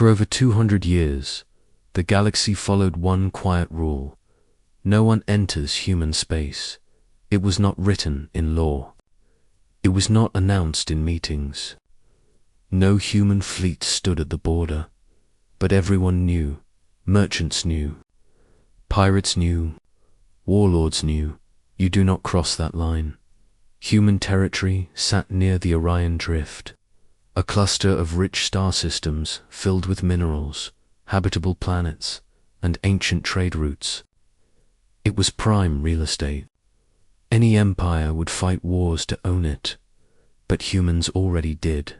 For over 200 years, the galaxy followed one quiet rule. No one enters human space. It was not written in law. It was not announced in meetings. No human fleet stood at the border, but everyone knew. Merchants knew. Pirates knew. Warlords knew. You do not cross that line. Human territory sat near the Orion Drift, a cluster of rich star systems filled with minerals, habitable planets, and ancient trade routes. It was prime real estate. Any empire would fight wars to own it, but humans already did,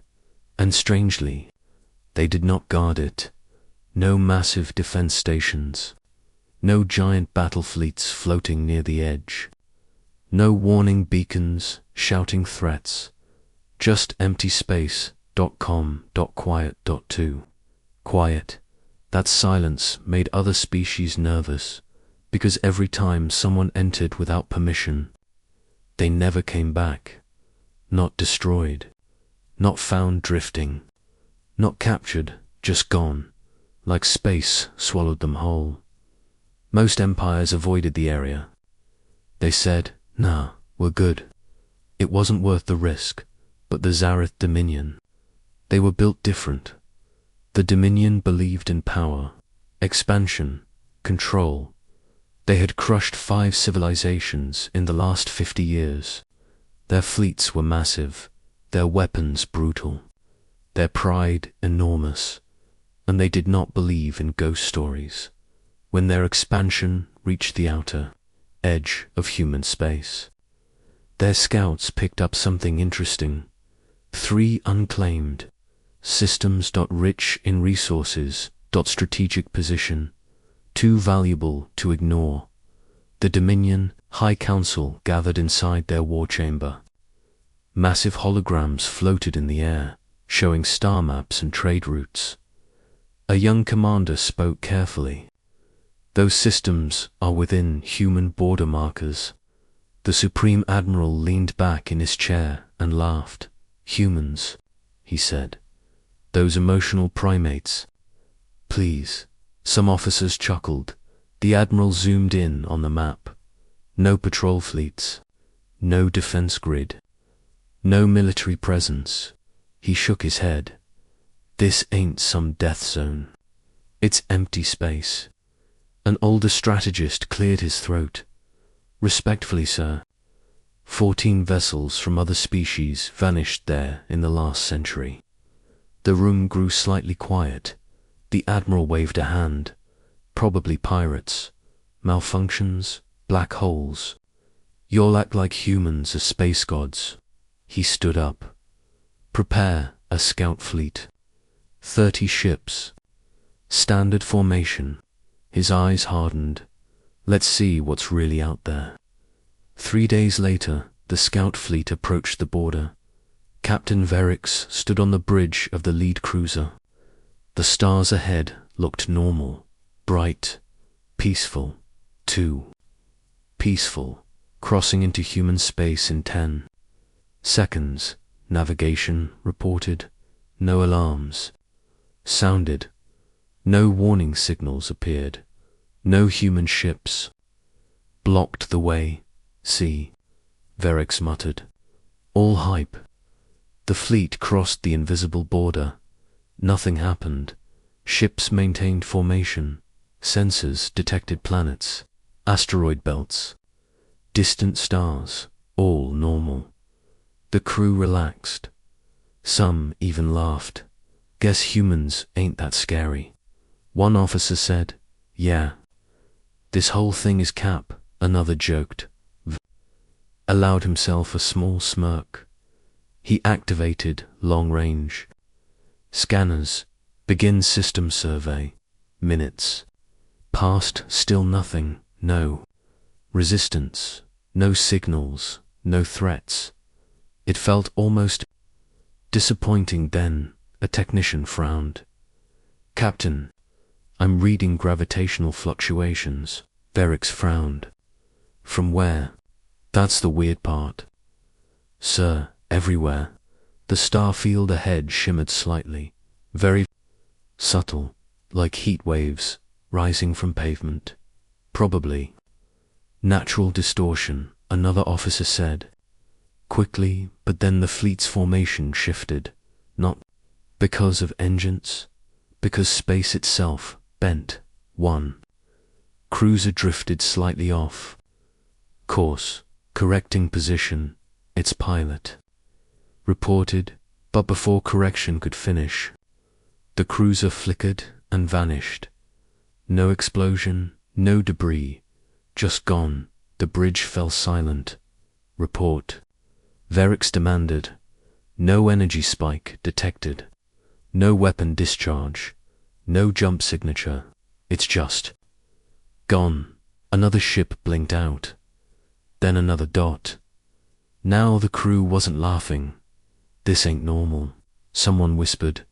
and strangely, they did not guard it. No massive defense stations, no giant battle fleets floating near the edge, no warning beacons shouting threats, just empty space. Quiet. Quiet. That silence made other species nervous, because every time someone entered without permission, they never came back. Not destroyed, not found drifting, not captured, just gone, like space swallowed them whole. Most empires avoided the area. They said, "Nah, we're good." It wasn't worth the risk, but the Zareth Dominion, they were built different. The Dominion believed in power, expansion, control. They had crushed 5 civilizations in the last 50 years. Their fleets were massive, their weapons brutal, their pride enormous, and they did not believe in ghost stories. When their expansion reached the outer edge of human space, their scouts picked up something interesting. 3 unclaimed systems. Rich in resources. Strategic position. Too valuable to ignore. The Dominion High Council gathered inside their war chamber. Massive holograms floated in the air, showing star maps and trade routes. A young commander spoke carefully. Those systems are within human border markers. The Supreme Admiral leaned back in his chair and laughed. Humans, he said. Those emotional primates. Please. Some officers chuckled. The Admiral zoomed in on the map. No patrol fleets. No defense grid. No military presence. He shook his head. This ain't some death zone. It's empty space. An older strategist cleared his throat. Respectfully, sir. 14 vessels from other species vanished there in the last century. The room grew slightly quiet. The Admiral waved a hand. Probably pirates. Malfunctions. Black holes. You'll act like humans are space gods. He stood up. Prepare a scout fleet. 30 ships. Standard formation. His eyes hardened. Let's see what's really out there. 3 days later, the scout fleet approached the border. Captain Verix stood on the bridge of the lead cruiser. The stars ahead looked normal, bright, peaceful. 2. Peaceful, crossing into human space in 10 seconds. Navigation reported. No alarms sounded. No warning signals appeared. No human ships. Blocked the way. See, Verix muttered. All hype. The fleet crossed the invisible border. Nothing happened. Ships maintained formation. Sensors detected planets, asteroid belts, distant stars, all normal. The crew relaxed. Some even laughed. Guess humans ain't that scary. One officer said, "Yeah. This whole thing is cap," another joked. Allowed himself a small smirk. He activated long-range scanners. Begin system survey. Minutes. Passed, still nothing. No resistance. No signals. No threats. It felt almost disappointing then. A technician frowned. "Captain, I'm reading gravitational fluctuations." Verix frowned. "From where?" "That's the weird part." "Sir, everywhere." The star field ahead shimmered slightly. "Very subtle, like heat waves rising from pavement. Probably natural distortion, another officer said. Quickly, but then the fleet's formation shifted, not because of engines, because space itself bent. One cruiser drifted slightly off course, correcting position. Its pilot reported, but before correction could finish, the cruiser flickered and vanished. No explosion, no debris, just gone. The bridge fell silent. Report. Verix demanded. No energy spike detected. No weapon discharge. No jump signature. It's just gone. Another ship blinked out. Then another dot. Now the crew wasn't laughing. This ain't normal, someone whispered.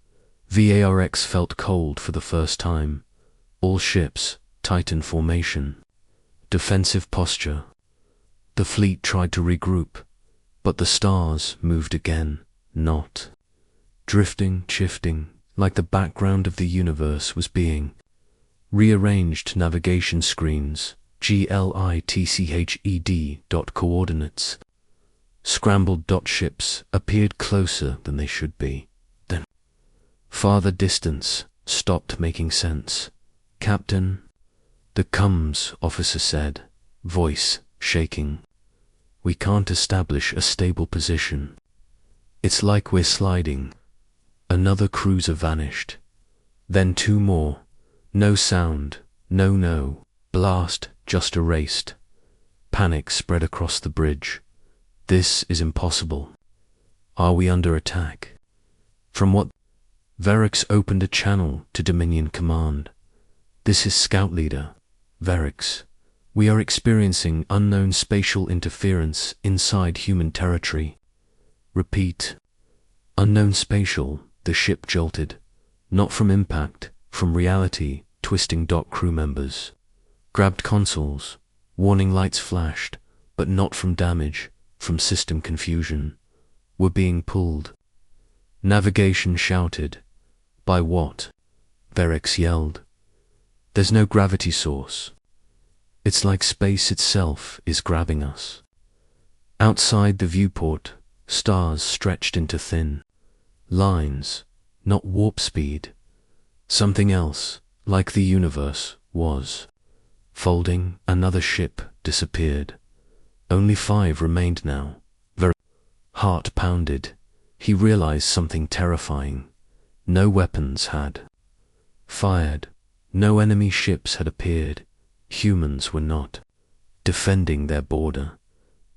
VARX felt cold for the first time. All ships, Titan formation. Defensive posture. The fleet tried to regroup, but the stars moved again, not drifting, shifting, like the background of the universe was being rearranged. Navigation screens, GLITCHED. Coordinates. Scrambled dot ships appeared closer than they should be. Then farther distance stopped making sense. Captain, the comms officer said, voice shaking. We can't establish a stable position. It's like we're sliding. Another cruiser vanished. Then two more. No sound, no blast, just erased. Panic spread across the bridge. This is impossible. Are we under attack? From what? Verix opened a channel to Dominion Command. This is Scout Leader, Verix. We are experiencing unknown spatial interference inside human territory. Repeat. Unknown spatial, the ship jolted. Not from impact, from reality, twisting dock crew members. Grabbed consoles. Warning lights flashed, but not from damage, from system confusion. We're being pulled. Navigation shouted. By what? Verix yelled. There's no gravity source. It's like space itself is grabbing us. Outside the viewport, stars stretched into thin lines, not warp speed. Something else, like the universe, was folding. Another ship disappeared. Only 5 remained now. Verix's heart pounded. He realized something terrifying. No weapons had fired. No enemy ships had appeared. Humans were not defending their border.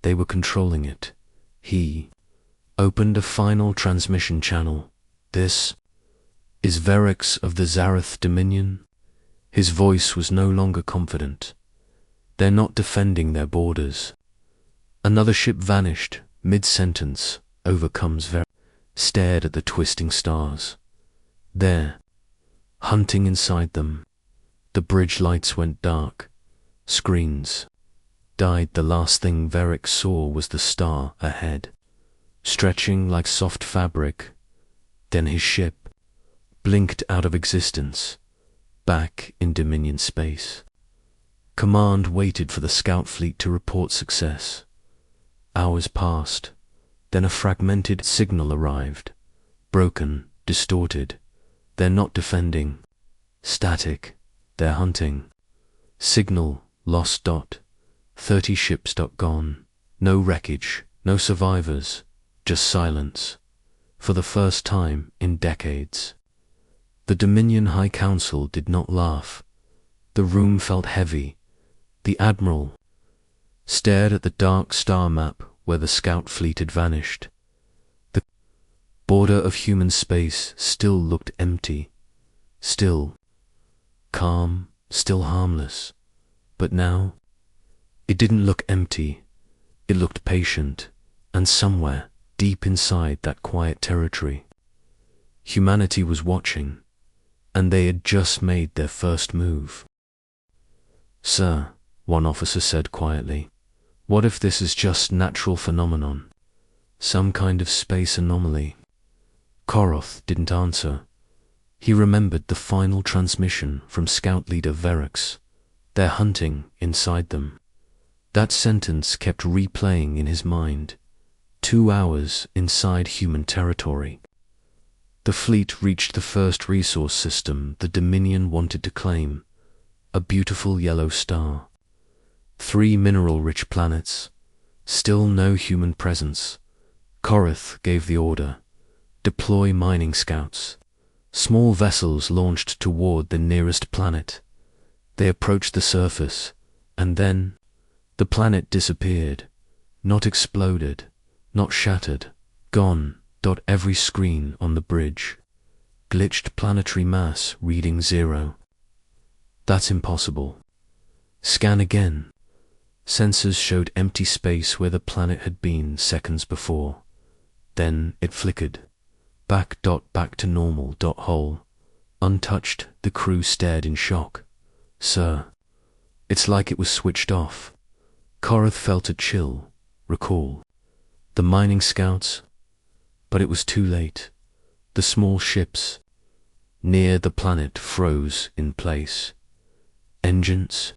They were controlling it. He opened a final transmission channel. This is Verix of the Zareth Dominion. His voice was no longer confident. They're not defending their borders. Another ship vanished, mid-sentence. Overcomes Verix. Stared at the twisting stars. There, hunting inside them. The bridge lights went dark. Screens died. The last thing Verix saw was the star ahead, stretching like soft fabric. Then his ship blinked out of existence, back in Dominion space. Command waited for the scout fleet to report success. Hours passed. Then a fragmented signal arrived. Broken, distorted. They're not defending. Static. They're hunting. Signal lost. 30 ships. Gone. No wreckage, no survivors, just silence. For the first time in decades. The Dominion High Council did not laugh. The room felt heavy. The Admiral stared at the dark star map where the scout fleet had vanished. The border of human space still looked empty. Still calm, still harmless. But now, it didn't look empty. It looked patient, and somewhere, deep inside that quiet territory, humanity was watching, and they had just made their first move. Sir, one officer said quietly, what if this is just natural phenomenon? Some kind of space anomaly? Koroth didn't answer. He remembered the final transmission from Scout Leader Verix. They're hunting inside them. That sentence kept replaying in his mind. 2 hours inside human territory. The fleet reached the first resource system the Dominion wanted to claim, a beautiful yellow star. 3 mineral-rich planets. Still no human presence. Korath gave the order. Deploy mining scouts. Small vessels launched toward the nearest planet. They approached the surface, and then the planet disappeared. Not exploded, not shattered. Gone. Every screen on the bridge. Glitched planetary mass reading 0. That's impossible. Scan again. Sensors showed empty space where the planet had been seconds before. Then it flickered. Back to normal. Whole. Untouched, the crew stared in shock. Sir, it's like it was switched off. Korath felt a chill. Recall. The mining scouts. But it was too late. The small ships near the planet froze in place. Engines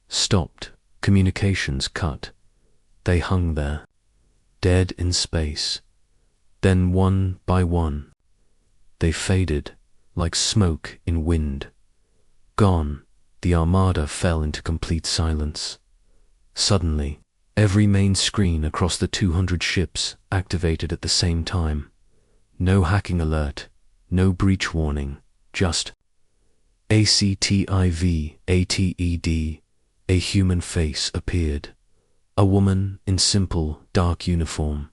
stopped. Communications cut. They hung there, dead in space. Then one by one, they faded like smoke in wind. Gone, the armada fell into complete silence. Suddenly, every main screen across the 200 ships activated at the same time. No hacking alert, no breach warning, just ACTIV. A human face appeared. A woman in simple, dark uniform.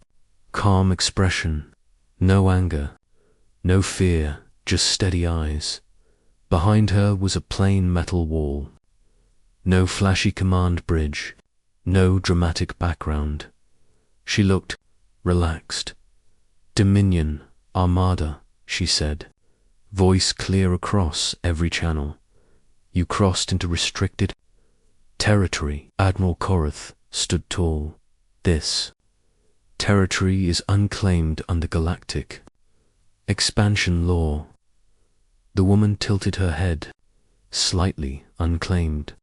Calm expression. No anger. No fear, just steady eyes. Behind her was a plain metal wall. No flashy command bridge. No dramatic background. She looked relaxed. Dominion, Armada, she said. Voice clear across every channel. You crossed into restricted territory. Admiral Korath stood tall. This territory is unclaimed under galactic expansion law. The woman tilted her head. Slightly unclaimed.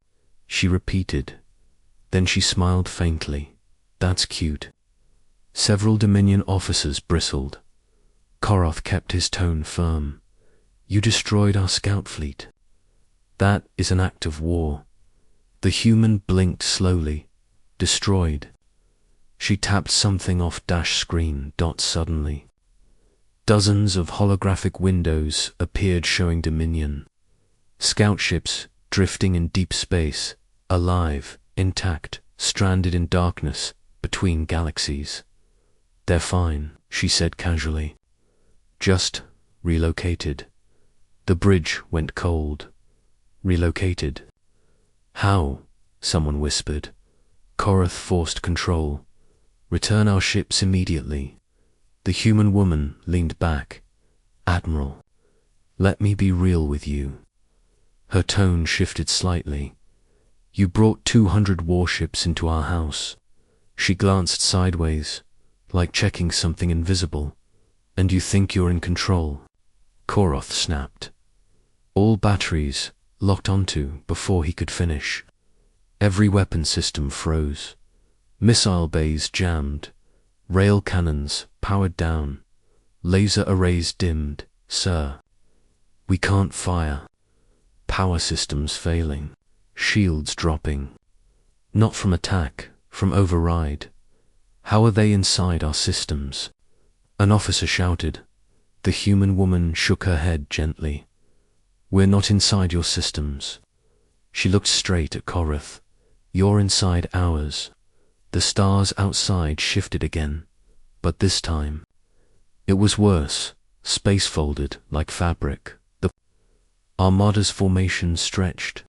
She repeated. Then she smiled faintly. That's cute. Several Dominion officers bristled. Korath kept his tone firm. You destroyed our scout fleet. That is an act of war. The human blinked slowly. Destroyed. She tapped something off dash screen. Suddenly. Dozens of holographic windows appeared showing Dominion. Scout ships drifting in deep space, alive, intact, stranded in darkness between galaxies. They're fine, she said casually. Just relocated. The bridge went cold. Relocated. How? Someone whispered. Korath forced control. Return our ships immediately. The human woman leaned back. Admiral, let me be real with you. Her tone shifted slightly. You brought 200 warships into our house. She glanced sideways, like checking something invisible. And you think you're in control? Korath snapped. All batteries locked onto before he could finish. Every weapon system froze. Missile bays jammed. Rail cannons powered down. Laser arrays dimmed. Sir, we can't fire. Power systems failing. Shields dropping. Not from attack, from override. How are they inside our systems? An officer shouted. The human woman shook her head gently. We're not inside your systems. She looked straight at Korath. You're inside ours. The stars outside shifted again, but this time it was worse. Space folded like fabric. The Armada's formation stretched.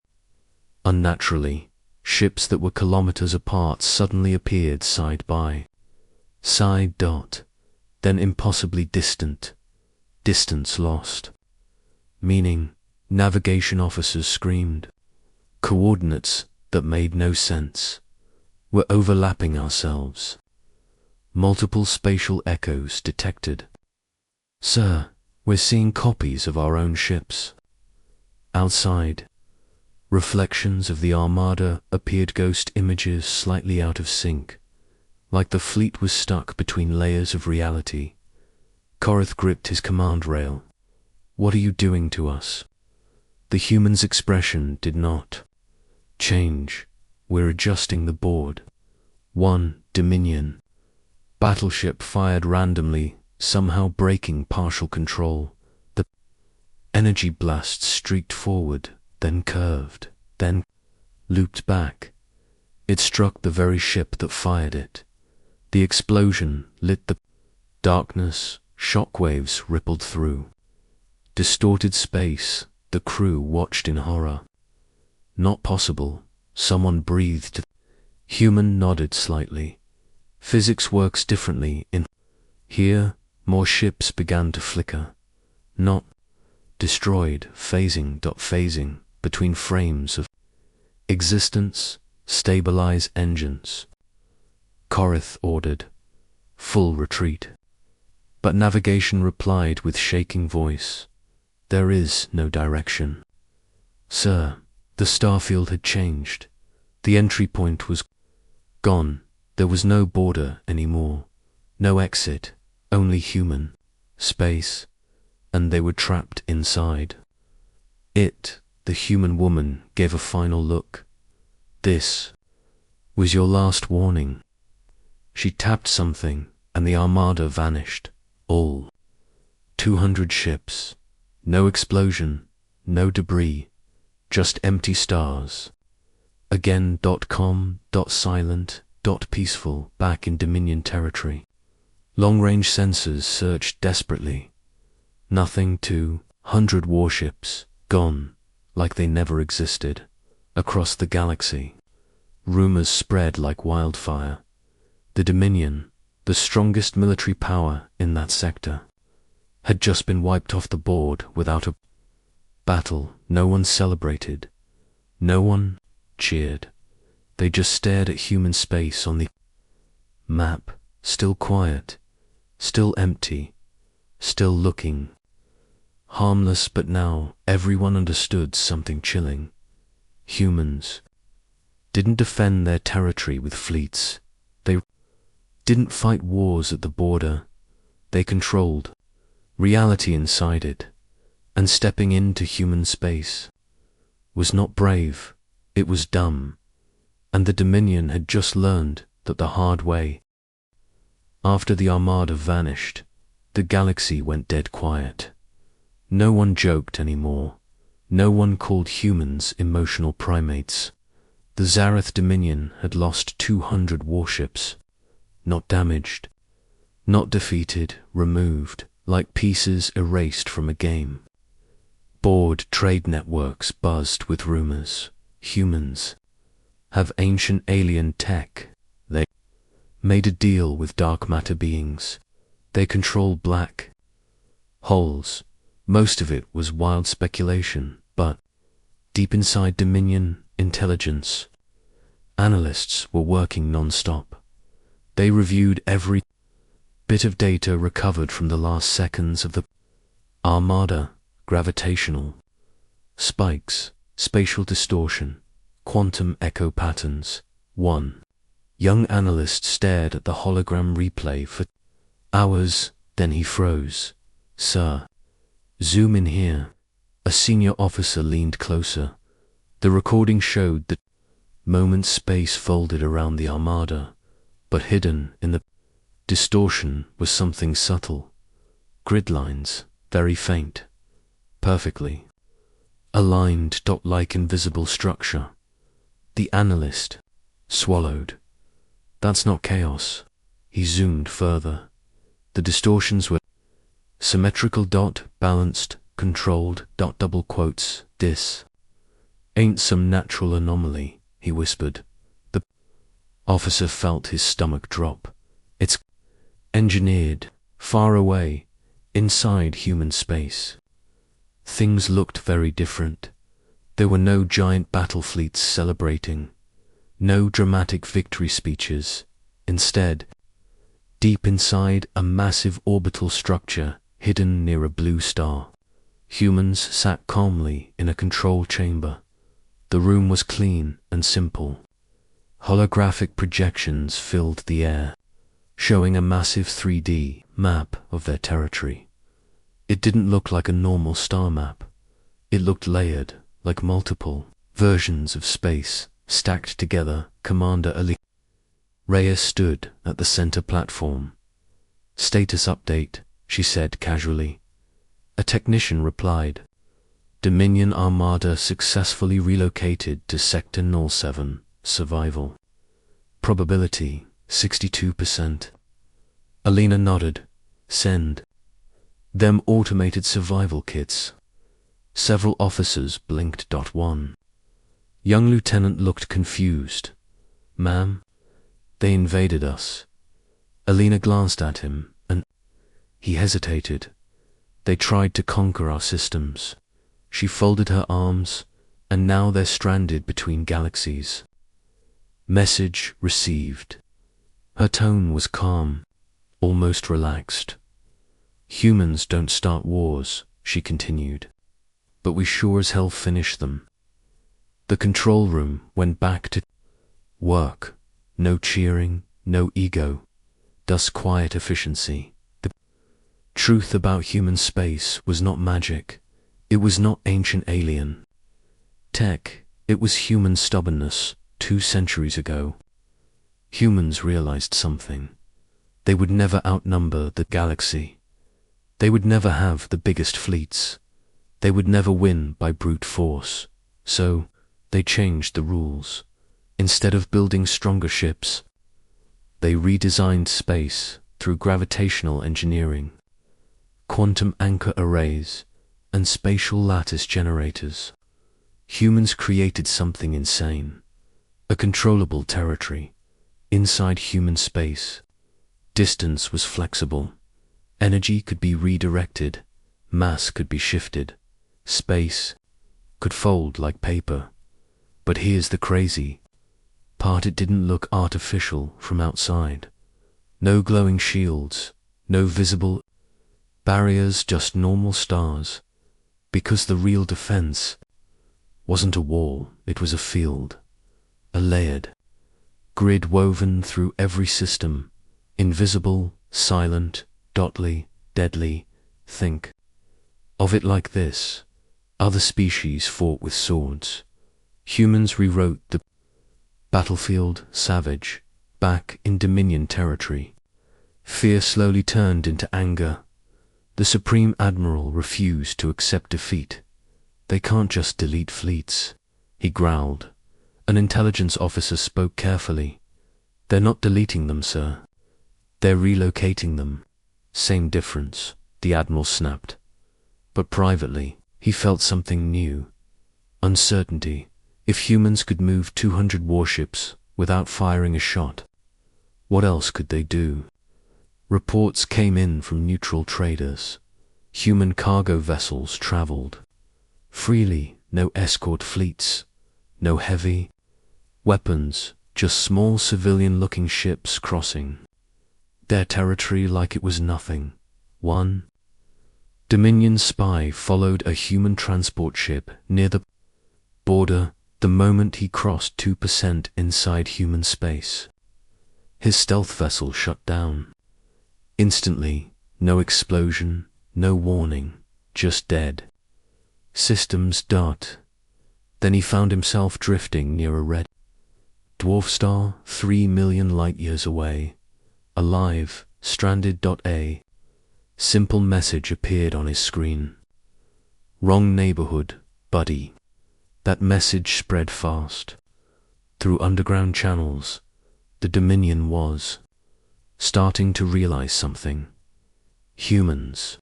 Unnaturally, ships that were kilometers apart suddenly appeared side by side. Then impossibly distant. Distance lost. Meaning, navigation officers screamed. Coordinates that made no sense. We're overlapping ourselves. Multiple spatial echoes detected. Sir, We're seeing copies of our own ships. Outside, reflections of the Armada appeared, ghost images slightly out of sync, like the fleet was stuck between layers of reality. Korath gripped his command rail. What are you doing to us? The human's expression did not change. We're adjusting the board. One Dominion battleship fired randomly, somehow breaking partial control. The energy blast streaked forward, then curved, then looped back. It struck the very ship that fired it. The explosion lit the darkness, shockwaves rippled through. Distorted space, the crew watched in horror. Not possible, someone breathed. Human nodded slightly. Physics works differently in here. More ships began to flicker. Not destroyed, phasing between frames of existence. Stabilize engines. Korath ordered. Full retreat. But navigation replied with shaking voice. There is no direction. Sir, the starfield had changed. The entry point was gone. There was no border anymore. No exit, only human space, and they were trapped inside. It, the human woman, gave a final look. This was your last warning. She tapped something, and the Armada vanished. All 200 ships. No explosion, no debris, just empty stars. Again, .com, .silent, .peaceful, back in Dominion territory. Long-range sensors searched desperately. Nothing. 200 warships, gone, like they never existed. Across the galaxy, rumors spread like wildfire. The Dominion, the strongest military power in that sector, had just been wiped off the board without a battle. No one celebrated. No one cheered. They just stared at human space on the map, still quiet, still empty, still looking. Harmless, but now everyone understood something chilling. Humans didn't defend their territory with fleets. They didn't fight wars at the border. They controlled reality inside it. And stepping into human space was not brave, it was dumb. And the Dominion had just learned that the hard way. After the Armada vanished, the galaxy went dead quiet. No one joked anymore. No one called humans emotional primates. The Zareth Dominion had lost 200 warships. Not damaged, not defeated, removed, like pieces erased from a game. Board trade networks buzzed with rumors. Humans have ancient alien tech. They made a deal with dark matter beings. They control black holes. Most of it was wild speculation, but deep inside Dominion intelligence, analysts were working non-stop. They reviewed every bit of data recovered from the last seconds of the Armada. Gravitational spikes, spatial distortion, quantum echo patterns. One young analyst stared at the hologram replay for hours, then he froze. Sir, zoom in here. A senior officer leaned closer. The recording showed the moment space folded around the Armada, but hidden in the distortion was something subtle. Grid lines, very faint. Perfectly aligned dot-like invisible structure. The analyst swallowed. That's not chaos. He zoomed further. The distortions were symmetrical, balanced, controlled, double quotes. This ain't some natural anomaly, he whispered. The officer felt his stomach drop. It's engineered, far away, inside human space. Things looked very different. There were no giant battle fleets celebrating, no dramatic victory speeches. Instead, deep inside a massive orbital structure, hidden near a blue star. Humans sat calmly in a control chamber. The room was clean and simple. Holographic projections filled the air, showing a massive 3D map of their territory. It didn't look like a normal star map. It looked layered, like multiple versions of space stacked together. Commander Ali Reyes stood at the center platform. "Status update," she said casually. A technician replied, "Dominion Armada successfully relocated to Sector 07, survival. Probability 62%. Alina nodded. "Send them automated survival kits." Several officers blinked. 1. Young Lieutenant looked confused. "Ma'am, they invaded us." Alina glanced at him, and he hesitated. "They tried to conquer our systems." She folded her arms, "and now they're stranded between galaxies." Message received. Her tone was calm, almost relaxed. "Humans don't start wars," she continued, "but we sure as hell finish them." The control room went back to work. No cheering, no ego, just quiet efficiency. The truth about human space was not magic. It was not ancient alien tech. It was human stubbornness 2 centuries ago. Humans realized something. They would never outnumber the galaxy. They would never have the biggest fleets. They would never win by brute force. So, they changed the rules. Instead of building stronger ships, they redesigned space through gravitational engineering, quantum anchor arrays, and spatial lattice generators. Humans created something insane. A controllable territory inside human space. Distance was flexible. Energy could be redirected. Mass could be shifted. Space could fold like paper. But here's the crazy part: it didn't look artificial from outside. No glowing shields, no visible barriers, just normal stars. Because the real defense wasn't a wall, it was a field. A layered grid woven through every system. Invisible, silent, deadly. Think of it like this. Other species fought with swords. Humans rewrote the battlefield, savage, back in Dominion territory. Fear slowly turned into anger. The Supreme Admiral refused to accept defeat. "They can't just delete fleets," he growled. An intelligence officer spoke carefully. "They're not deleting them, sir. They're relocating them." "Same difference," the Admiral snapped. But privately, he felt something new. Uncertainty. If humans could move 200 warships without firing a shot, what else could they do? Reports came in from neutral traders. Human cargo vessels traveled freely, no escort fleets, no heavy weapons, just small civilian-looking ships crossing their territory like it was nothing. One Dominion spy followed a human transport ship near the border the moment he crossed 2% inside human space. His stealth vessel shut down. Instantly, no explosion, no warning, just dead. Systems dot. Then he found himself drifting near a red dwarf star 3 million light-years away. Alive, stranded. A simple message appeared on his screen. "Wrong neighborhood, buddy." That message spread fast. Through underground channels, the Dominion was starting to realize something. Humans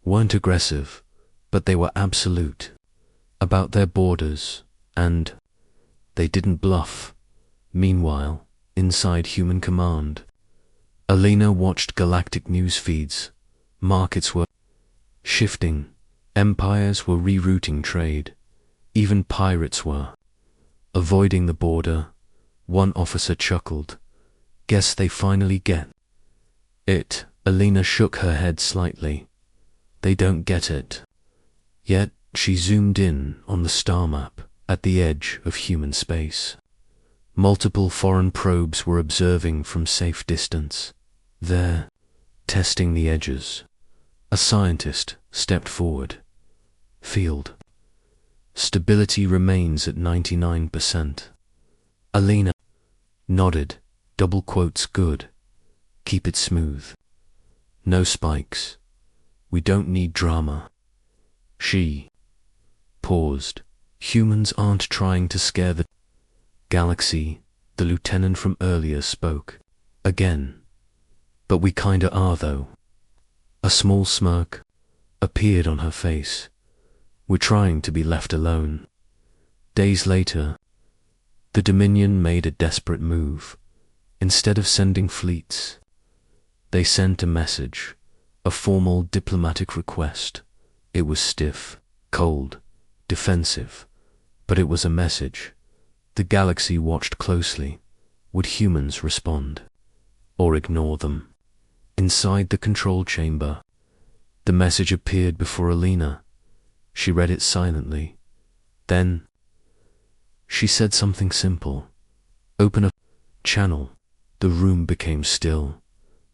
weren't aggressive, but they were absolute about their borders, and they didn't bluff. Meanwhile, inside human command, Alina watched galactic news feeds. Markets were shifting. Empires were rerouting trade. Even pirates were avoiding the border. One officer chuckled. "Guess they finally get it." Alina shook her head slightly. They don't get it. Yet she zoomed in on the star map at the edge of human space. Multiple foreign probes were observing from safe distance. There, testing the edges, a scientist stepped forward. Field stability remains at 99%. Alina nodded, double quotes good. Keep it smooth. No spikes. We don't need drama. She paused. Humans aren't trying to scare the galaxy, the lieutenant from earlier spoke. Again. But we kinda are though. A small smirk appeared on her face. We're trying to be left alone. Days later, the Dominion made a desperate move. Instead of sending fleets, they sent a message, a formal diplomatic request. It was stiff, cold, defensive, but it was a message. The galaxy watched closely. Would humans respond? Or ignore them? Inside the control chamber, the message appeared before Alina. She read it silently. Then, she said something simple. Open a channel. The room became still.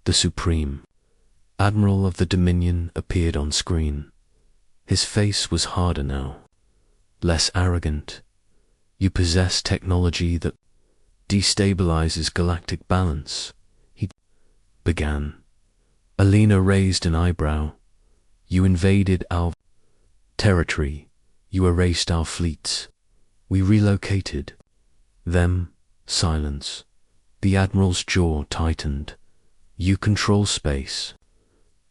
The Supreme Admiral of the Dominion appeared on screen. His face was harder now, less arrogant. You possess technology that destabilizes galactic balance, he began. Alina raised an eyebrow. You invaded our territory. You erased our fleets. We relocated them. Silence. The Admiral's jaw tightened. You control space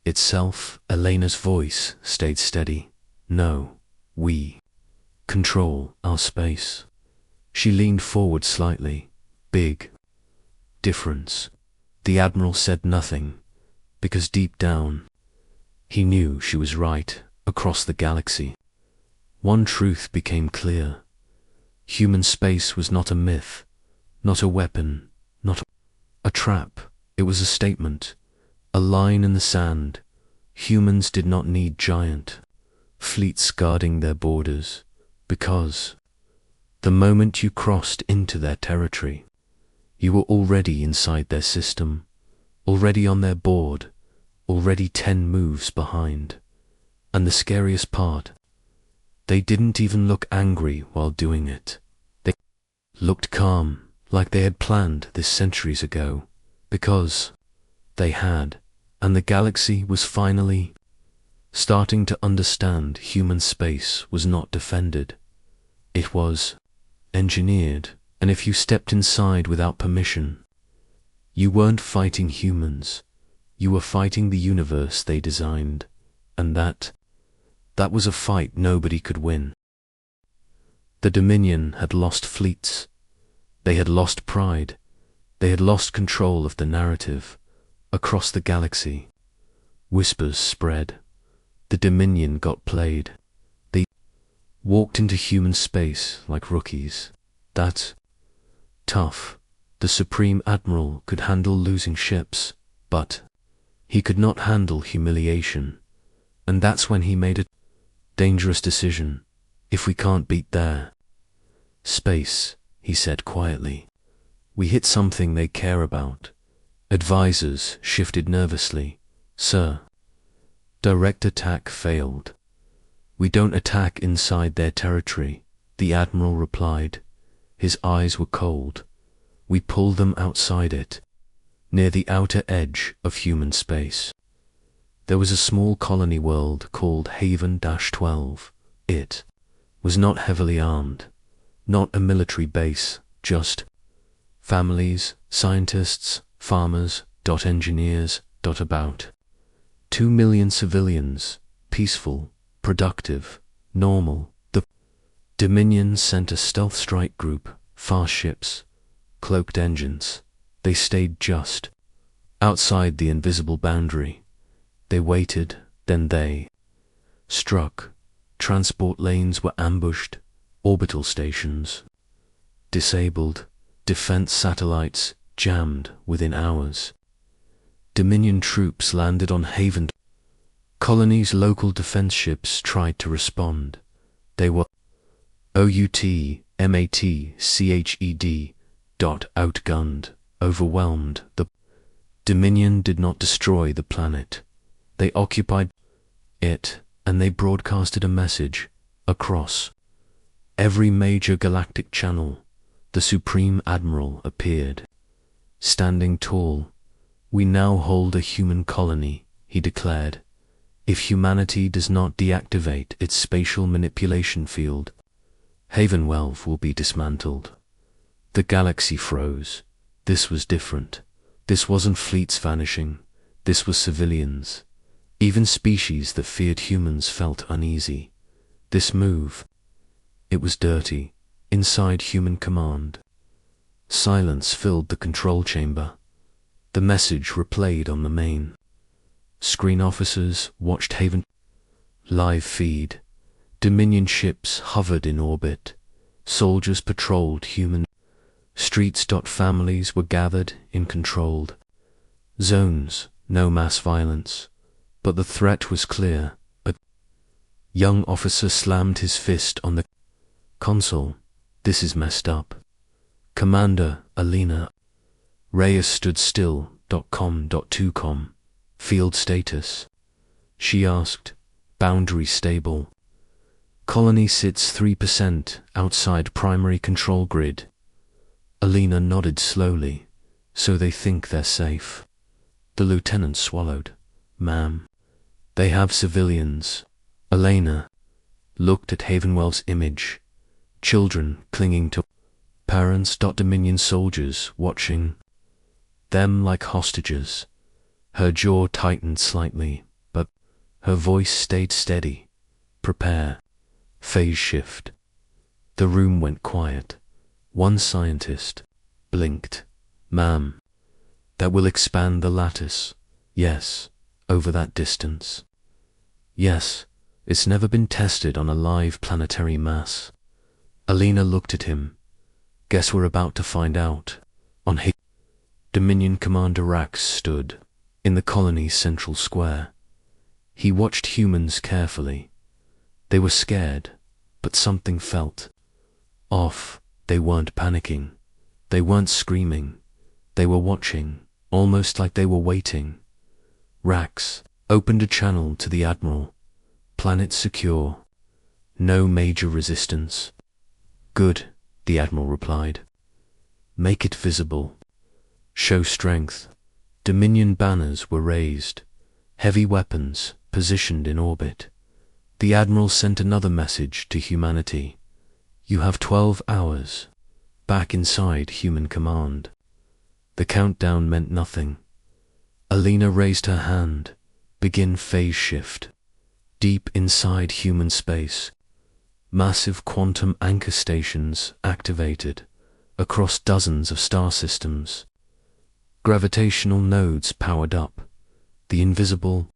itself. Elena's voice stayed steady. No, we control our space. She leaned forward slightly. Big difference. The Admiral said nothing, because deep down, he knew she was right. Across the galaxy, one truth became clear. Human space was not a myth, not a weapon, not a trap. It was a statement, a line in the sand. Humans did not need giant fleets guarding their borders, because the moment you crossed into their territory, you were already inside their system, already on their board, already 10 moves behind. And the scariest part, they didn't even look angry while doing it. They looked calm, like they had planned this centuries ago, because they had, and the galaxy was finally starting to understand human space was not defended. It was engineered, and if you stepped inside without permission, you weren't fighting humans, you were fighting the universe they designed, and that was a fight nobody could win. The Dominion had lost fleets. They had lost pride. They had lost control of the narrative. Across the galaxy, whispers spread. The Dominion got played. They walked into human space like rookies. That tough. The Supreme Admiral could handle losing ships, but he could not handle humiliation. And that's when he made a dangerous decision. If we can't beat their space, he said quietly, we hit something they care about. Advisors shifted nervously. Sir, direct attack failed. We don't attack inside their territory, the Admiral replied. His eyes were cold. We pull them outside it, near the outer edge of human space. There was a small colony world called Haven-12. It was not heavily armed, not a military base, just families, scientists, farmers, engineers, about 2 million civilians, peaceful, productive, normal. The Dominion sent a stealth strike group, fast ships, cloaked engines. They stayed just outside the invisible boundary. They waited, then they struck. Transport lanes were ambushed, orbital stations disabled, defense satellites jammed within hours. Dominion troops landed on Haven Colony's local defense ships tried to respond. They were outgunned, overwhelmed. The Dominion did not destroy the planet. They occupied it, and they broadcasted a message across every major galactic channel. The Supreme Admiral appeared, standing tall. "We now hold a human colony," he declared. "If humanity does not deactivate its spatial manipulation field, Havenwelve will be dismantled." The galaxy froze. This was different. This wasn't fleets vanishing. This was civilians. Even species that feared humans felt uneasy. This move, it was dirty. Inside Human Command, silence filled the control chamber. The message replayed on the main screen. Officers watched Haven live feed. Dominion ships hovered in orbit. Soldiers patrolled human streets. Families were gathered in controlled zones. No mass violence, but the threat was clear. A young officer slammed his fist on the console. "This is messed up." Commander Alina Reyes stood still. .com. Field status, she asked. Boundary stable. Colony sits 3% outside primary control grid. Alina nodded slowly. "So they think they're safe." The lieutenant swallowed. "Ma'am, they have civilians." Elena looked at Havenwell's image. Children clinging to parents. Dominion soldiers watching them like hostages. Her jaw tightened slightly, but her voice stayed steady. "Prepare. Phase shift." The room went quiet. One scientist blinked. "Ma'am, that will expand the lattice." "Yes, over that distance." "Yes, it's never been tested on a live planetary mass." Alina looked at him. "Guess we're about to find out." On Dominion Commander Rax stood in the colony's central square. He watched humans carefully. They were scared, but something felt off. They weren't panicking. They weren't screaming. They were watching, almost like they were waiting. Rax opened a channel to the Admiral. "Planet secure. No major resistance." "Good," the Admiral replied. "Make it visible. Show strength." Dominion banners were raised. Heavy weapons positioned in orbit. The Admiral sent another message to humanity. "You have 12 hours. Back inside Human Command." The countdown meant nothing. Alina raised her hand. "Begin phase shift." Deep inside human space, massive quantum anchor stations activated across dozens of star systems. Gravitational nodes powered up. The invisible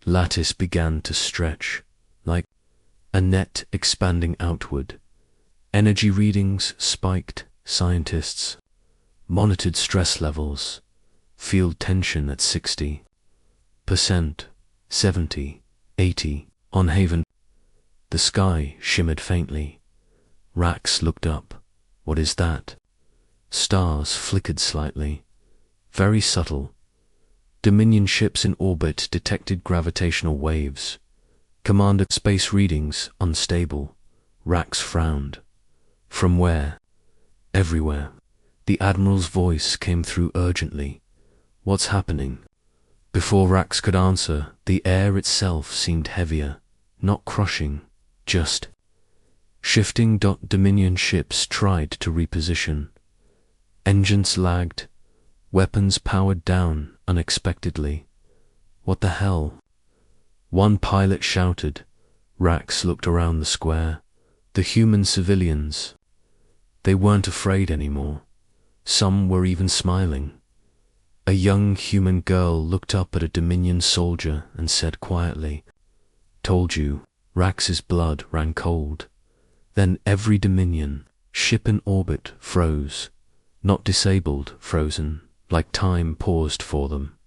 lattice began to stretch, like a net expanding outward. Energy readings spiked. Scientists monitored stress levels. Field tension at 60%, 70, 80. On Haven, the sky shimmered faintly. Rax looked up. "What is that?" Stars flickered slightly. Very subtle. Dominion ships in orbit detected gravitational waves. Commander space readings unstable. Rax frowned. "From where?" "Everywhere." The Admiral's voice came through urgently. "What's happening?" Before Rax could answer, the air itself seemed heavier, not crushing, just shifting. Dominion ships tried to reposition. Engines lagged. Weapons powered down unexpectedly. "What the hell?" One pilot shouted. Rax looked around the square. The human civilians. They weren't afraid anymore. Some were even smiling. A young human girl looked up at a Dominion soldier and said quietly, "Told you." Rax's blood ran cold. Then every Dominion ship in orbit froze. Not disabled, frozen, like time paused for them.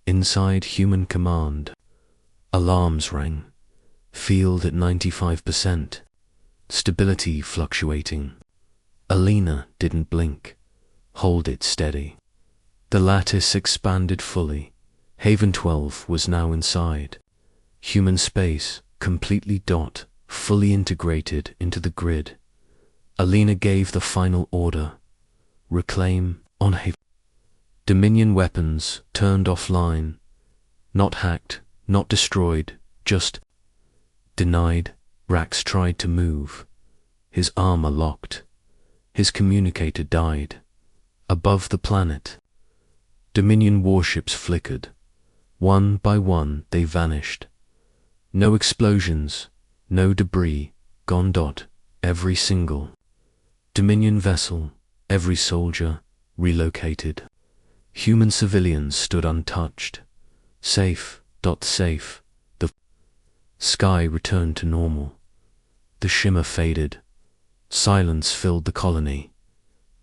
Inside Human Command, Alarms rang. Field at 95%. Stability fluctuating. Alina didn't blink. Hold it steady. The lattice expanded fully. Haven 12 was now inside. Human space, completely fully integrated into the grid. Alina gave the final order. Reclaim on Haven. Dominion weapons turned offline. Not hacked, not destroyed, just denied. Rax tried to move. His armor locked. His communicator died. Above the planet, Dominion warships flickered. One by one they vanished. No explosions, no debris, gone. Every single Dominion vessel, every soldier, relocated. Human civilians stood untouched. Safe. Safe. The sky returned to normal. The shimmer faded. Silence filled the colony.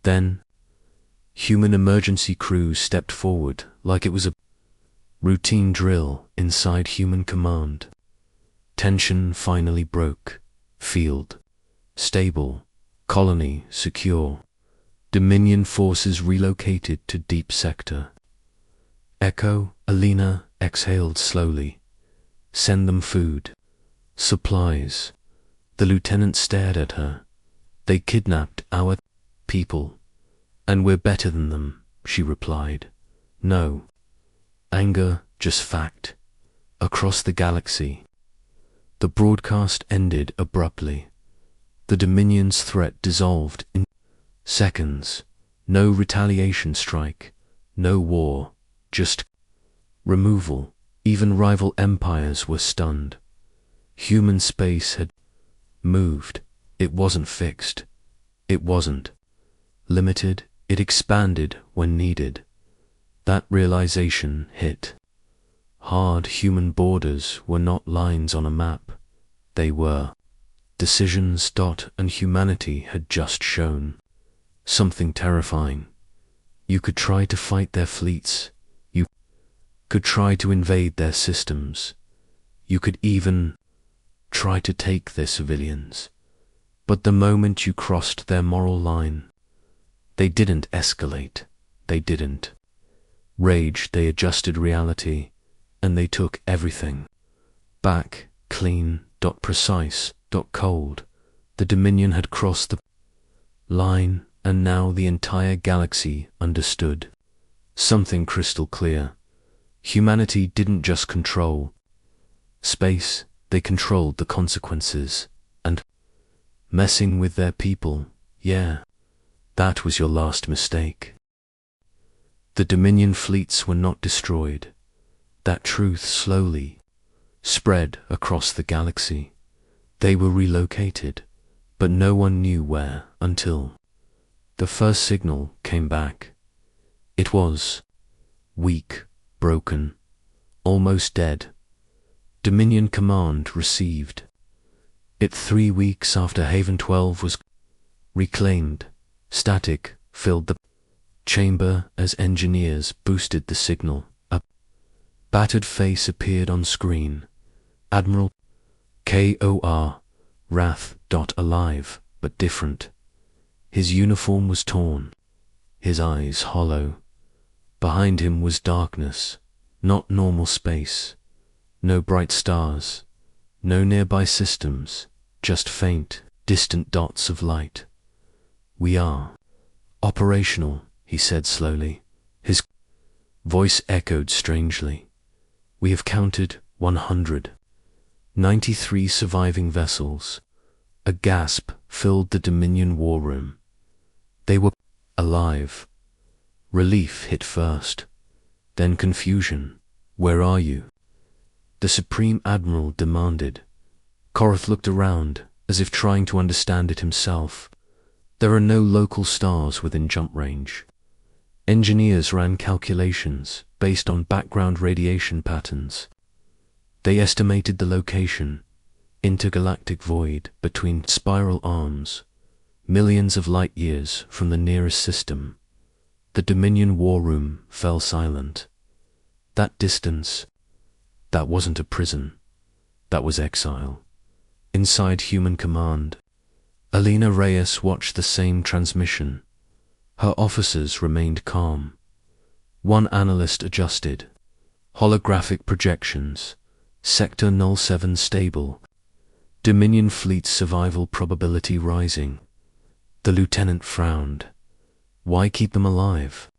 Then, human emergency crews stepped forward like it was a routine drill inside human command. Tension finally broke. Field stable. Colony secure. Dominion forces relocated to deep sector. Echo, Alina exhaled slowly. Send them food. Supplies. The lieutenant stared at her. They kidnapped our people. And we're better than them, she replied. No. Anger, just fact. Across the galaxy. The broadcast ended abruptly. The Dominion's threat dissolved in seconds. No retaliation strike. No war. Just removal. Even rival empires were stunned. Human space had moved. It wasn't fixed. It wasn't limited. It expanded when needed. That realization hit hard. Human borders were not lines on a map. They were decisions. And humanity had just shown something terrifying. You could try to fight their fleets. You could try to invade their systems. You could even try to take their civilians. But the moment you crossed their moral line, they didn't escalate. They didn't rage. They adjusted reality, and they took everything back. Clean. Precise. Cold. The Dominion had crossed the line, and now the entire galaxy understood something crystal clear. Humanity didn't just control space, they controlled the consequences. And messing with their people, yeah, that was your last mistake. The Dominion fleets were not destroyed. That truth slowly spread across the galaxy. They were relocated, but no one knew where until the first signal came back. It was weak, broken, almost dead. Dominion Command received it 3 weeks after Haven 12 was reclaimed. Static filled the chamber as engineers boosted the signal. A battered face appeared on screen. Admiral Kor, wrath. Alive, but different. His uniform was torn, his eyes hollow. Behind him was darkness, not normal space. No bright stars, no nearby systems, just faint, distant dots of light. We are operational, he said slowly. His voice echoed strangely. We have counted 193 surviving vessels. A gasp filled the Dominion war room. They were alive. Relief hit first, then confusion. Where are you? The Supreme Admiral demanded. Korath looked around, as if trying to understand it himself. There are no local stars within jump range. Engineers ran calculations based on background radiation patterns. They estimated the location, intergalactic void between spiral arms, millions of light years from the nearest system. The Dominion war room fell silent. That distance, that wasn't a prison. That was exile. Inside human command, Alina Reyes watched the same transmission. Her officers remained calm. One analyst adjusted. Holographic projections. Sector 07 stable. Dominion fleet survival probability rising. The lieutenant frowned. Why keep them alive?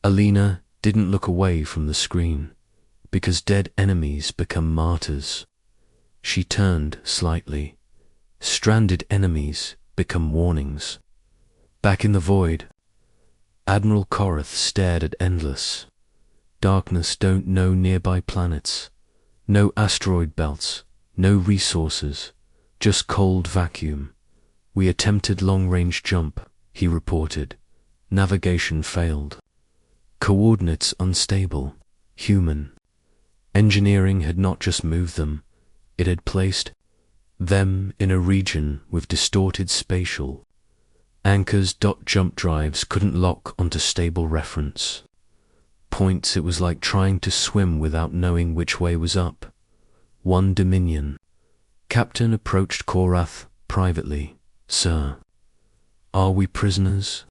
Alina didn't look away from the screen, because dead enemies become martyrs. She turned slightly. Stranded enemies become warnings. Back in the void, Admiral Korath stared at endless darkness. Don't know nearby planets. No asteroid belts. No resources. Just cold vacuum. We attempted long-range jump, he reported. Navigation failed. Coordinates unstable. Human. Engineering had not just moved them, it had placed them in a region with distorted spatial anchors. Jump drives couldn't lock onto stable reference points. It was like trying to swim without knowing which way was up. One Dominion captain approached Korath privately. Sir, are we prisoners?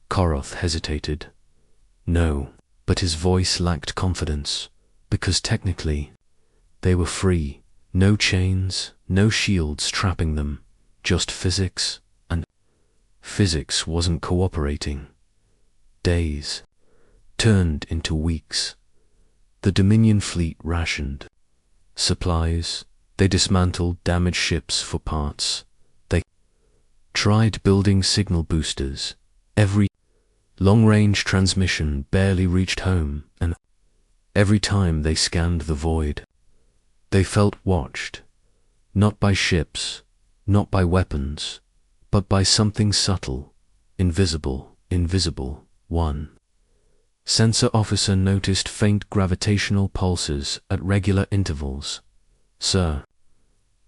Korath hesitated. No, but his voice lacked confidence, because technically they were free. No chains, no shields trapping them, just physics, and physics wasn't cooperating. Days turned into weeks. The Dominion fleet rationed. Supplies, they dismantled damaged ships for parts. They tried building signal boosters. Every long-range transmission barely reached home, and every time they scanned the void, they felt watched, not by ships, not by weapons, but by something subtle, invisible. One sensor officer noticed faint gravitational pulses at regular intervals. Sir,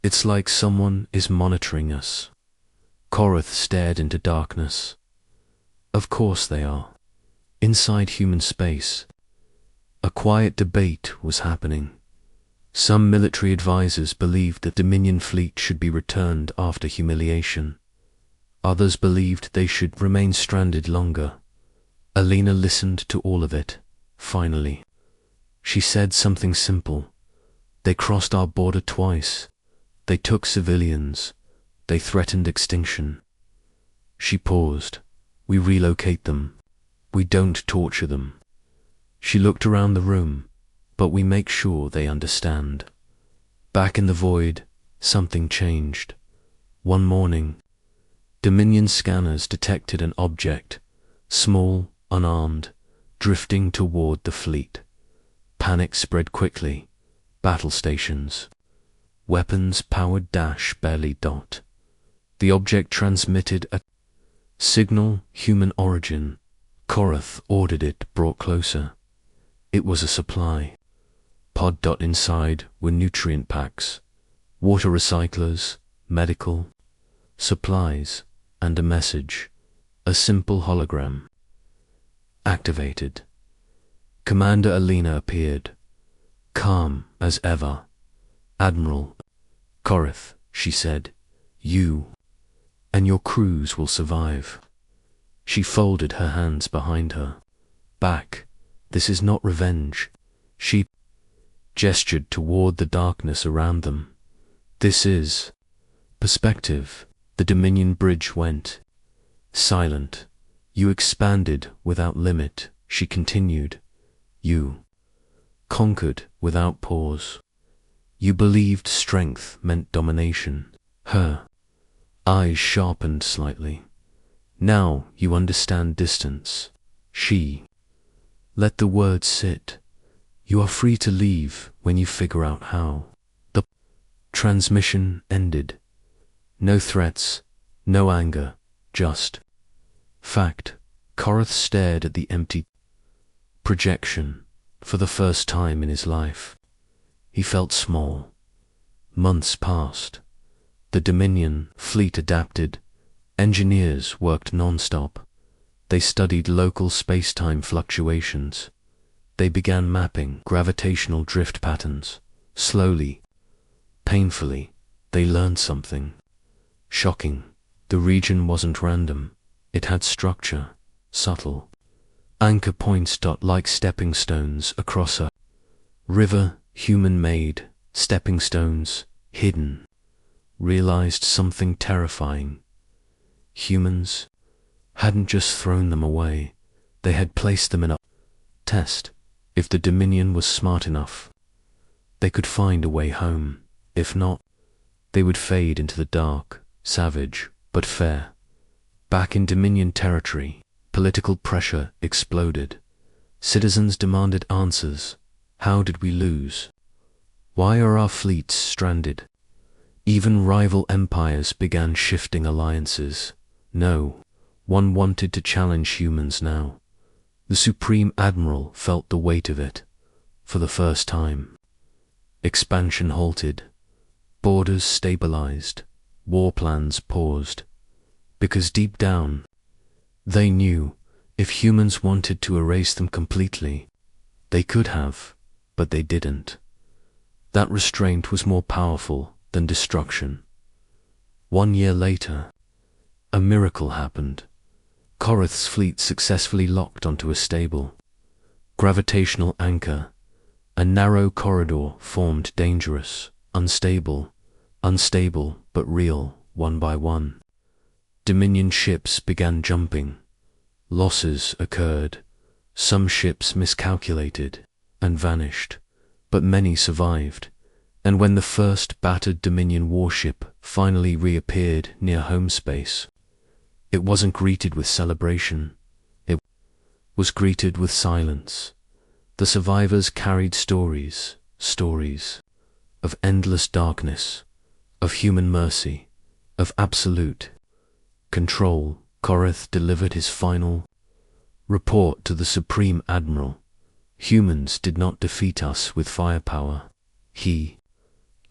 it's like someone is monitoring us. Korath stared into darkness. Of course they are. Inside human space, a quiet debate was happening. Some military advisors believed that Dominion fleet should be returned after humiliation. Others believed they should remain stranded longer. Alina listened to all of it. Finally, she said something simple. They crossed our border twice. They took civilians. They threatened extinction. She paused. We relocate them. We don't torture them. She looked around the room. But we make sure they understand. Back in the void, something changed. One morning, Dominion scanners detected an object, small, unarmed, drifting toward the fleet. Panic spread quickly. Battle stations. Weapons powered dash barely dot. The object transmitted a signal, human origin. Korath ordered it brought closer. It was a supply. Pod. Inside were nutrient packs, water recyclers, medical supplies, and a message, a simple hologram. Activated. Commander Alina appeared, calm as ever. Admiral Korath, she said, you and your crews will survive. She folded her hands behind her. Back, this is not revenge. She gestured toward the darkness around them. This is perspective. The Dominion bridge went silent. You expanded without limit, she continued. You conquered without pause. You believed strength meant domination. Her eyes sharpened slightly. Now you understand distance. She let the words sit. You are free to leave when you figure out how. The transmission ended. No threats, no anger, just fact. Korath stared at the empty projection for the first time in his life. He felt small. Months passed. The Dominion fleet adapted. Engineers worked non-stop. They studied local space-time fluctuations. They began mapping gravitational drift patterns. Slowly, Painfully, they learned something shocking. The region wasn't random. It had structure, subtle. Anchor points like stepping stones across a river, human-made, stepping stones, hidden. Realized something terrifying. Humans hadn't just thrown them away, they had placed them in a test. If the Dominion was smart enough, they could find a way home. If not, they would fade into the dark, savage, but fair. Back in Dominion territory, political pressure exploded. Citizens demanded answers. How did we lose? Why are our fleets stranded? Even rival empires began shifting alliances. No one wanted to challenge humans now. The Supreme Admiral felt the weight of it. For the first time, expansion halted. Borders stabilized. War plans paused. Because deep down, they knew if humans wanted to erase them completely, they could have, but they didn't. That restraint was more powerful than destruction. 1 year later, a miracle happened. Korath's fleet successfully locked onto a stable, gravitational anchor. A narrow corridor formed, dangerous, unstable but real. One by one, Dominion ships began jumping. Losses occurred. Some ships miscalculated and vanished, but many survived. And when the first battered Dominion warship finally reappeared near home space, it wasn't greeted with celebration. It was greeted with silence. The survivors carried stories of endless darkness, of human mercy, of absolute control. Korath delivered his final report to the Supreme Admiral. Humans did not defeat us with firepower. He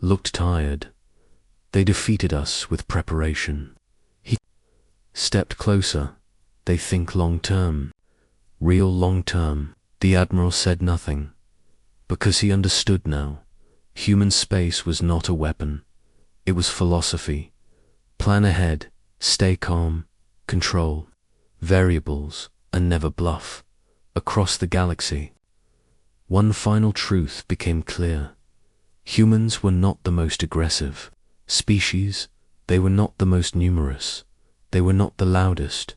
looked tired. They defeated us with preparation. He stepped closer. They think long-term, real long-term. The Admiral said nothing, because he understood now. Human space was not a weapon. It was philosophy. Plan ahead, stay calm, control variables, and never bluff. Across the galaxy, one final truth became clear. Humans were not the most aggressive species. They were not the most numerous. They were not the loudest,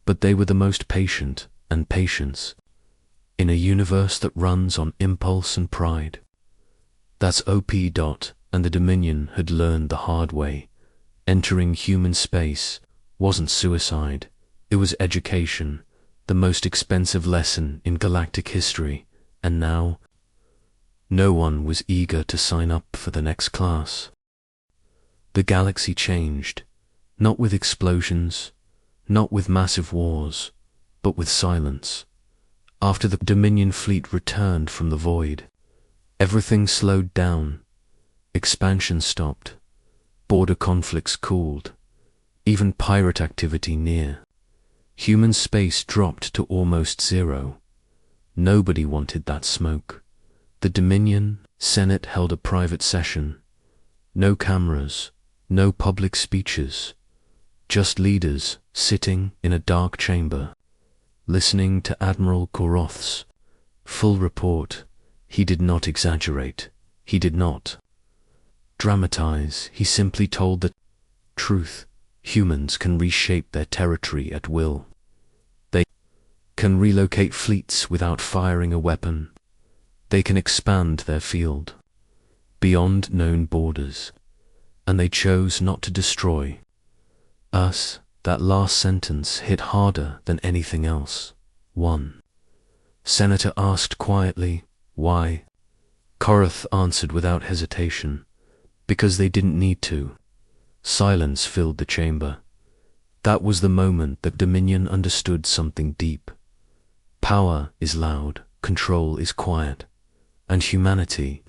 but they were the most patient, and patience, in a universe that runs on impulse and pride. That's OP. And the Dominion had learned the hard way. Entering human space wasn't suicide. It was education, the most expensive lesson in galactic history. And now, no one was eager to sign up for the next class. The galaxy changed, not with explosions, not with massive wars, but with silence. After the Dominion fleet returned from the void, everything slowed down. Expansion stopped. Border conflicts cooled. Even pirate activity near. Human space dropped to almost zero. Nobody wanted that smoke. The Dominion Senate held a private session. No cameras, no public speeches. Just leaders sitting in a dark chamber, listening to Admiral Korath's full report. He did not exaggerate. He did not dramatize. He simply told the truth. Humans can reshape their territory at will. They can relocate fleets without firing a weapon. They can expand their field beyond known borders. And they chose not to destroy us. That last sentence hit harder than anything else. One senator asked quietly, "Why?" Korath answered without hesitation, "Because they didn't need to." Silence filled the chamber. That was the moment that Dominion understood something deep. Power is loud, control is quiet, and humanity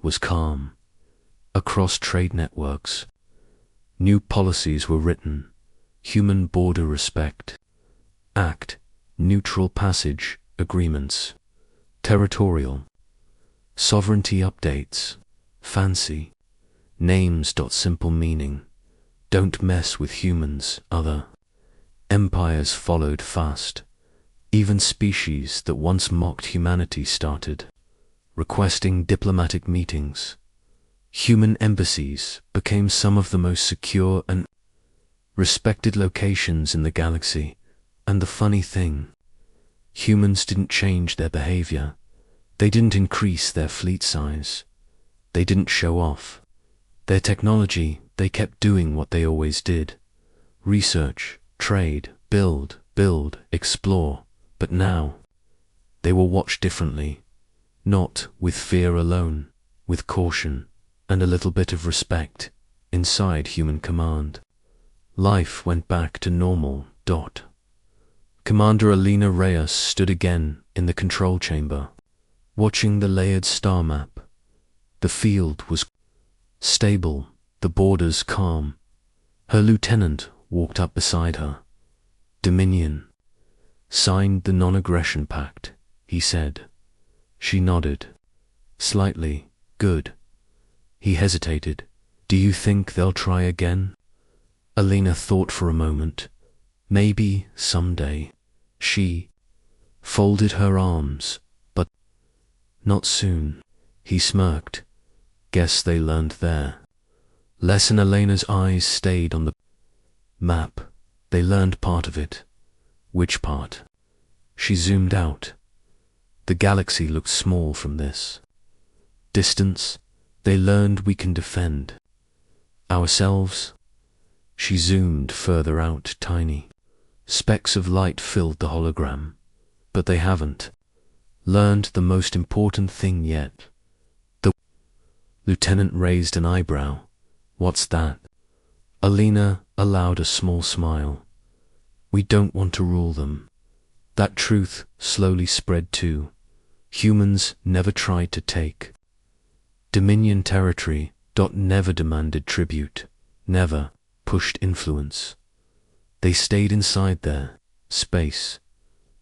was calm. Across trade networks, new policies were written. Human border respect act, neutral passage agreements, territorial sovereignty updates. fancy. Names. Simple meaning. Don't mess with humans. Other empires followed fast. Even species that once mocked humanity started requesting diplomatic meetings. Human embassies became some of the most secure and respected locations in the galaxy. And the funny thing, humans didn't change their behavior. They didn't increase their fleet size. They didn't show off their technology. They kept doing what they always did. Research, trade, build, explore. But now, they were watched differently. Not with fear alone, with caution and a little bit of respect inside human command. Life went back to normal. Commander Alina Reyes stood again in the control chamber, watching the layered star map. The field was stable, the borders calm. Her lieutenant walked up beside her. Dominion signed the non-aggression pact, he said. She nodded. Slightly. Good. He hesitated. Do you think they'll try again? Alina thought for a moment. Maybe someday. She folded her arms. But not soon. He smirked. Guess they learned their lesson. Elena's eyes stayed on the map. They learned part of it. Which part? She zoomed out. The galaxy looked small from this distance. They learned we can defend ourselves. She zoomed further out. Tiny specks of light filled the hologram. But they haven't learned the most important thing yet. The lieutenant raised an eyebrow. What's that? Alina allowed a small smile. We don't want to rule them. That truth slowly spread too. Humans never tried to take Dominion territory. Never demanded tribute. Never pushed influence. They stayed inside their space,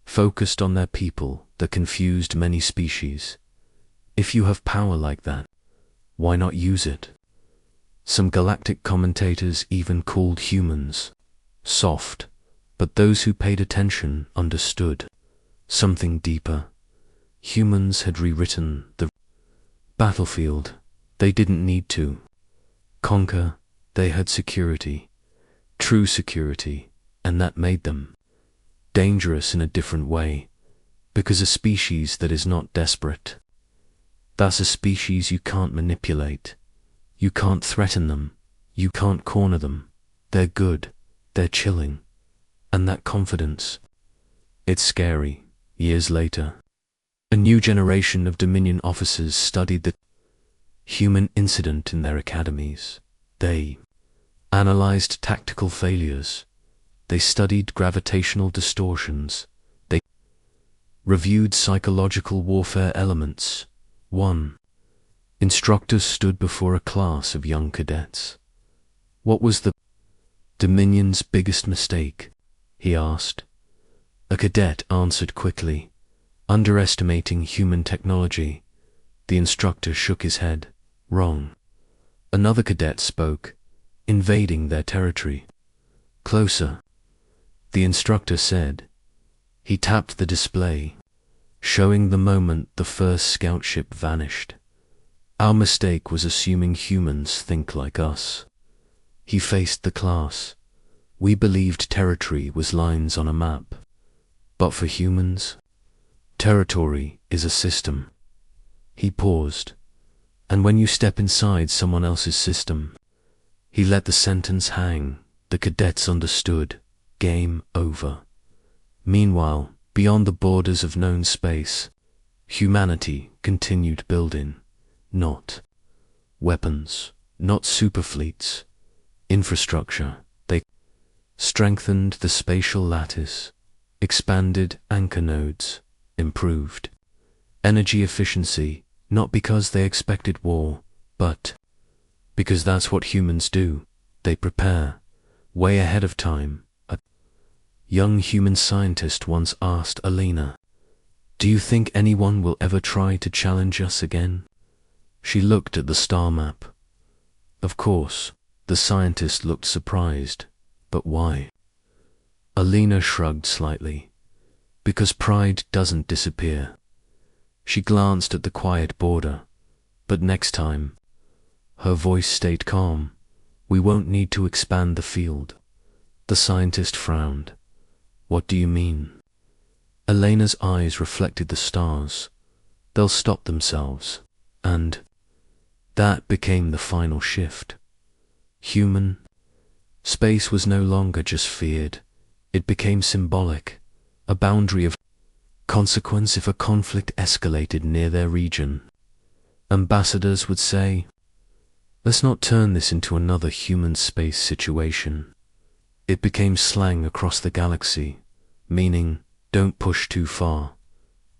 focused on their people. That confused many species. If you have power like that, why not use it? Some galactic commentators even called humans soft. But those who paid attention understood something deeper. Humans had rewritten the battlefield. They didn't need to conquer. They had security, true security, and that made them dangerous in a different way. Because a species that is not desperate, that's a species you can't manipulate. You can't threaten them. You can't corner them. They're good. They're chilling. And that confidence, it's scary. Years later, a new generation of Dominion officers studied the human incident in their academies. They analyzed tactical failures. They studied gravitational distortions. They reviewed psychological warfare elements. One instructor stood before a class of young cadets. What was the Dominion's biggest mistake? He asked. A cadet answered quickly. Underestimating human technology. The instructor shook his head. Wrong. Another cadet spoke. Invading their territory. Closer. The instructor said. He tapped the display, showing the moment the first scout ship vanished. Our mistake was assuming humans think like us. He faced the class. We believed territory was lines on a map. But for humans, territory is a system. He paused. And when you step inside someone else's system, he let the sentence hang. The cadets understood. Game over. Meanwhile, beyond the borders of known space, humanity continued building. Not weapons, not superfleets, infrastructure. They strengthened the spatial lattice, expanded anchor nodes, improved energy efficiency, not because they expected war, but because that's what humans do. They prepare, way ahead of time. A young human scientist once asked Alina, "Do you think anyone will ever try to challenge us again?" She looked at the star map. Of course, the scientist looked surprised. But why? Alina shrugged slightly. Because pride doesn't disappear. She glanced at the quiet border. But next time, her voice stayed calm. We won't need to expand the field. The scientist frowned. What do you mean? Elena's eyes reflected the stars. They'll stop themselves. And that became the final shift. Human space was no longer just feared. It became symbolic, a boundary of consequence if a conflict escalated near their region. Ambassadors would say, let's not turn this into another human space situation. It became slang across the galaxy, meaning, don't push too far.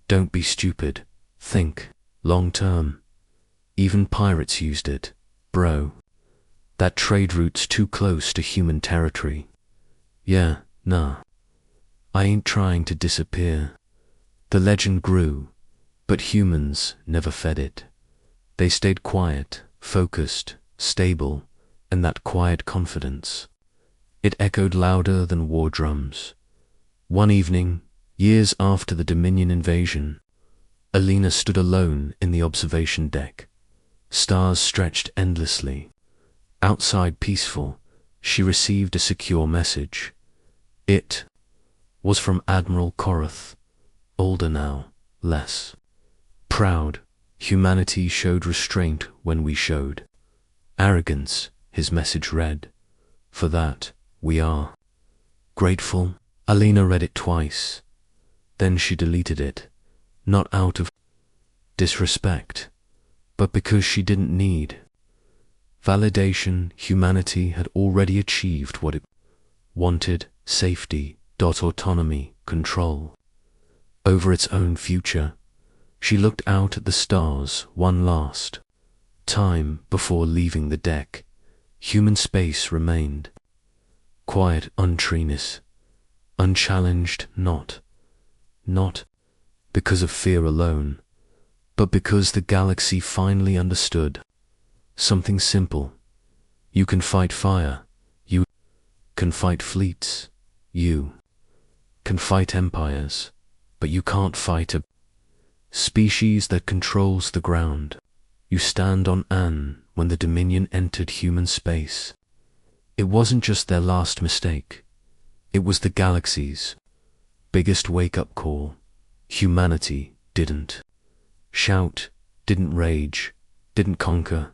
Don't be stupid. Think long term. Even pirates used it. Bro, that trade route's too close to human territory. Yeah, nah. I ain't trying to disappear. The legend grew, but humans never fed it. They stayed quiet, focused, stable, and that quiet confidence. It echoed louder than war drums. One evening, years after the Dominion invasion, Alina stood alone in the observation deck. Stars stretched endlessly. Outside peaceful, she received a secure message. It was from Admiral Korath, older now, less proud. Humanity showed restraint when we showed arrogance, his message read. For that, we are grateful. Alina read it twice. Then she deleted it, not out of disrespect, but because she didn't need validation. Humanity had already achieved what it wanted: safety, autonomy, control over its own future. She looked out at the stars one last time before leaving the deck. Human space remained quiet, untreated, unchallenged, not because of fear alone, but because the galaxy finally understood something simple. You can fight fire, you can fight fleets, you can fight empires, but you can't fight a species that controls the ground you stand on. And when the Dominion entered human space, it wasn't just their last mistake. It was the galaxy's biggest wake-up call. Humanity didn't shout, didn't rage, didn't conquer.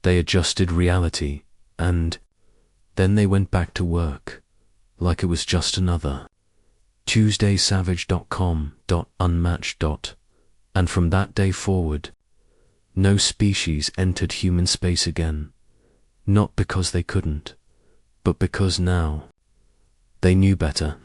They adjusted reality, and then they went back to work, like it was just another Tuesday. Savage.com.unmatched. And from that day forward, no species entered human space again. Not because they couldn't, but because now they knew better.